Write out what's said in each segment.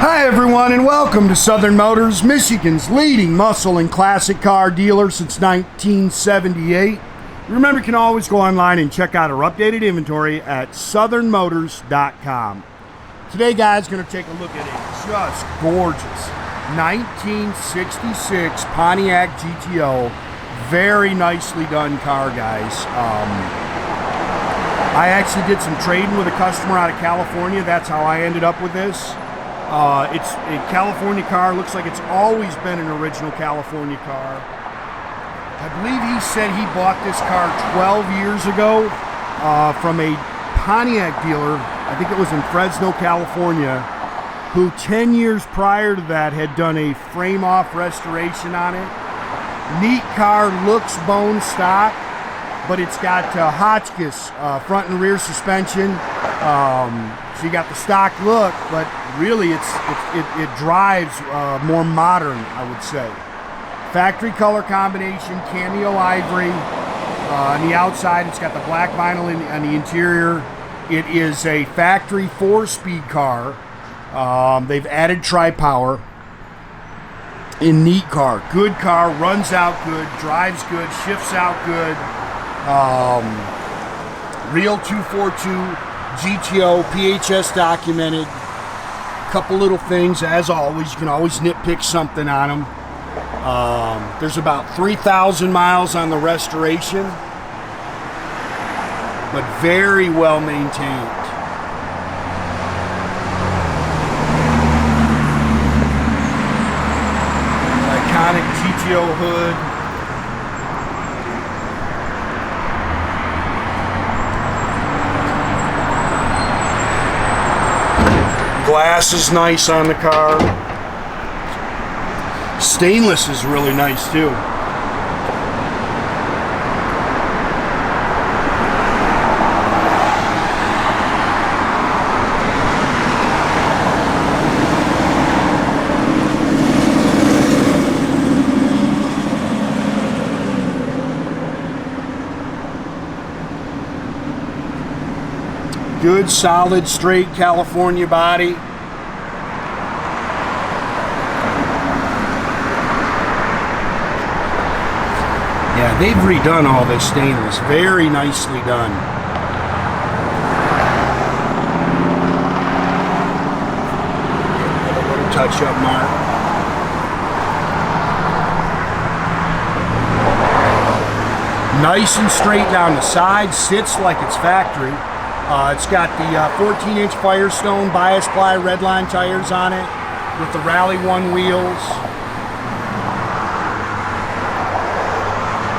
Hi everyone and welcome to Southern Motors, Michigan's leading muscle and classic car dealer since 1978. Remember, you can always go online and check out our updated inventory at southernmotors.com. Today, guys, going to take a look at a just gorgeous 1966 Pontiac GTO. Very nicely done car, guys. I actually did some trading with a customer out of California. That's how I ended up with this. It's a California car. Looks like it's always been an original California car. I believe he said he bought this car 12 years ago from a Pontiac dealer. I think it was in Fresno, California, who 10 years prior to that had done a frame-off restoration on it. Neat car, looks bone stock, but it's got Hotchkiss front and rear suspension. So you got the stock look, but really it drives more modern, I would say. Factory color combination, Cameo Ivory. On the outside, it's got the black vinyl on the interior. It is a factory 4-speed car. They've added tri-power. In neat car, good car, runs out good, drives good, shifts out good. Real 242 GTO, PHS Documented. Couple little things, as always. You can always nitpick something on them. There's about 3,000 miles on the restoration, but very well maintained. Iconic GTO hood. Glass is nice on the car. Stainless is really nice too. Good, solid, straight California body. Yeah, they've redone all this stainless. Very nicely done. A little touch-up mark. Nice and straight down the side. Sits like it's factory. It's got the 14-inch Firestone bia-ply redline tires on it with the Rally 1 wheels.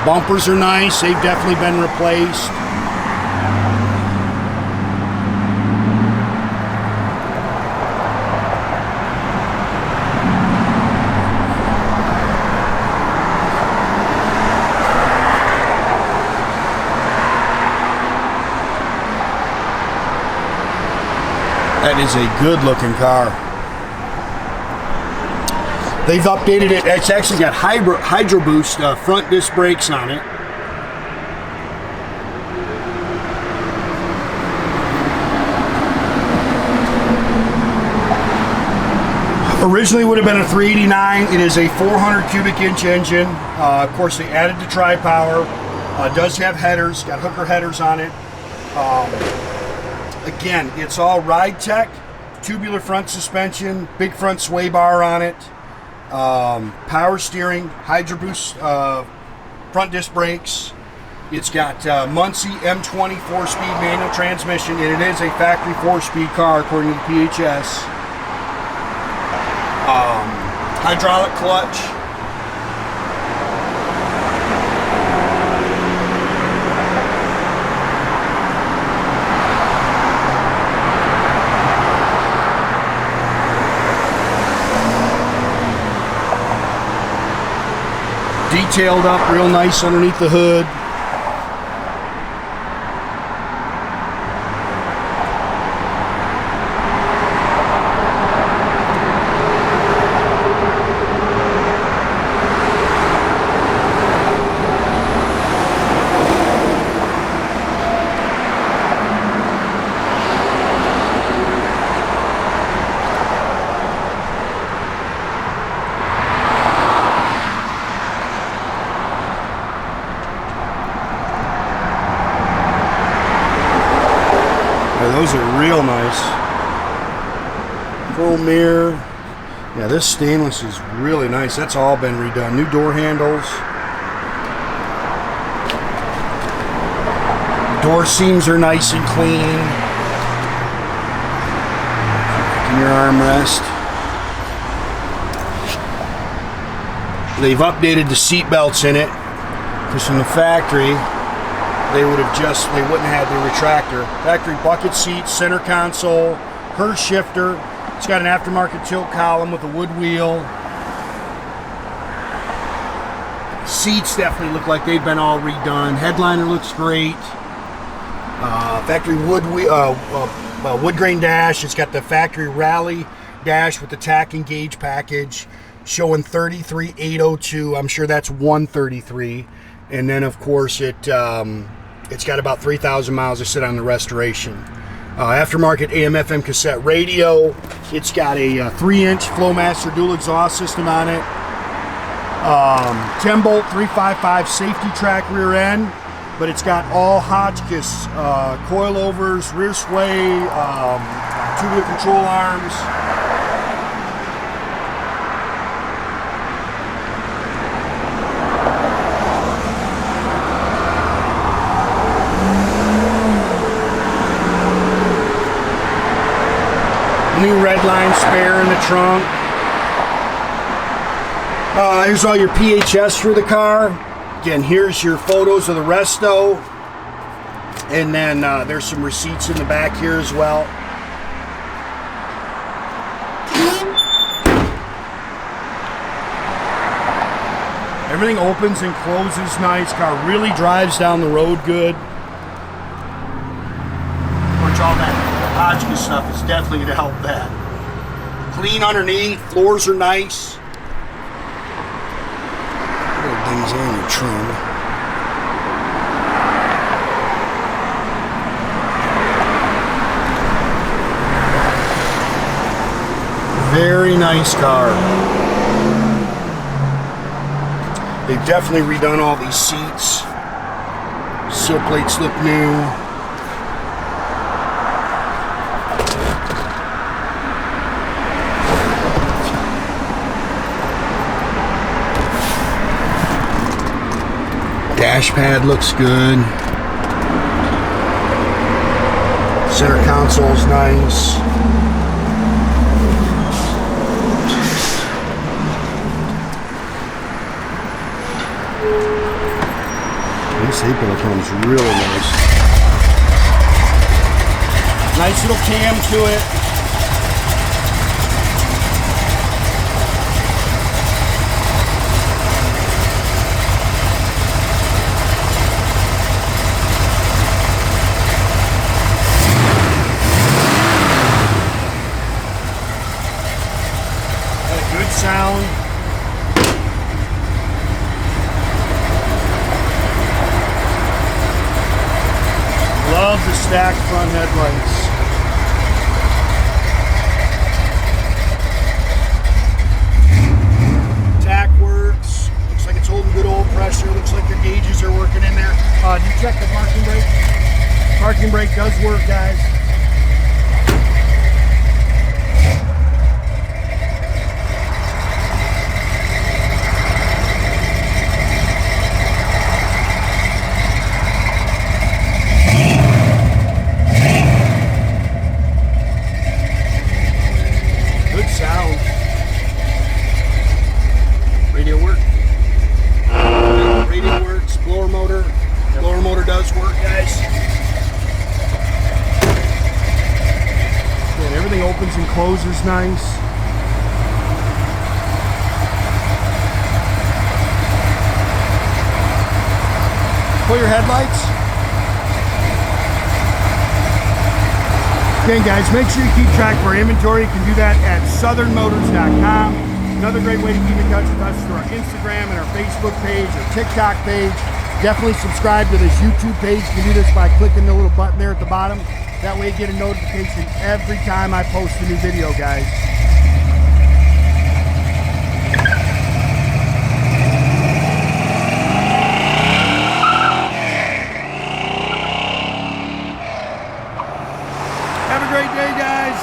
Bumpers are nice. They've definitely been replaced. That is a good-looking car. They've updated it. It's actually got hydroboost front disc brakes on it. Originally would have been a 389. It is a 400 cubic inch engine. Of course, they added the tri-power. Does have headers. Got hooker headers on it. Again, it's all Ridetech, tubular front suspension, big front sway bar on it, power steering, hydroboost front disc brakes. It's got Muncie M20 4-speed manual transmission, and it is a factory 4-speed car according to the PHS. Hydraulic clutch. Detailed up real nice underneath the hood. Chrome mirror. Yeah, this stainless is really nice. That's all been redone. New door handles. Door seams are nice and clean. In your armrest. They've updated the seat belts in it, because from the factory they wouldn't have the retractor. Factory bucket seats, center console, Hurst shifter. It's got an aftermarket tilt column with a wood wheel. Seats definitely look like they've been all redone. Headliner looks great. Factory wood grain dash. It's got the factory rally dash with the tach and gauge package, showing 33,802. I'm sure that's 133. And then of course it's got about 3,000 miles to sit on the restoration. Aftermarket AM/FM cassette radio. It's got a 3-inch Flowmaster dual exhaust system on it. 10 bolt 355 safety track rear end, but it's got all Hotchkiss coilovers, rear sway, tubular control arms. New redline spare in the trunk. Here's all your PHS for the car. Again, here's your photos of the resto. And then there's some receipts in the back here as well. Everything opens and closes nice. Car really drives down the road good. Of course, all that Hotchkiss stuff is definitely going to help that. Clean underneath, floors are nice. Little things on your trim. Very nice car. They've definitely redone all these seats. Sill plates look new. Dash pad looks good. Center console's nice. This A-pillar comes really nice. Nice little cam to it. Sound. Love the stacked front headlights. Tach works. Looks like it's holding good old pressure. Looks like your gauges are working in there. Did you check the parking brake? Parking brake does work, guys. Opens and closes nice. Pull your headlights. Again, guys, make sure you keep track of our inventory. You can do that at southernmotors.com. Another great way to keep in touch with us is through our Instagram and our Facebook page or TikTok page. Definitely subscribe to this YouTube page. You can do this by clicking the little button there at the bottom. That way you get a notification every time I post a new video, guys. Have a great day, guys.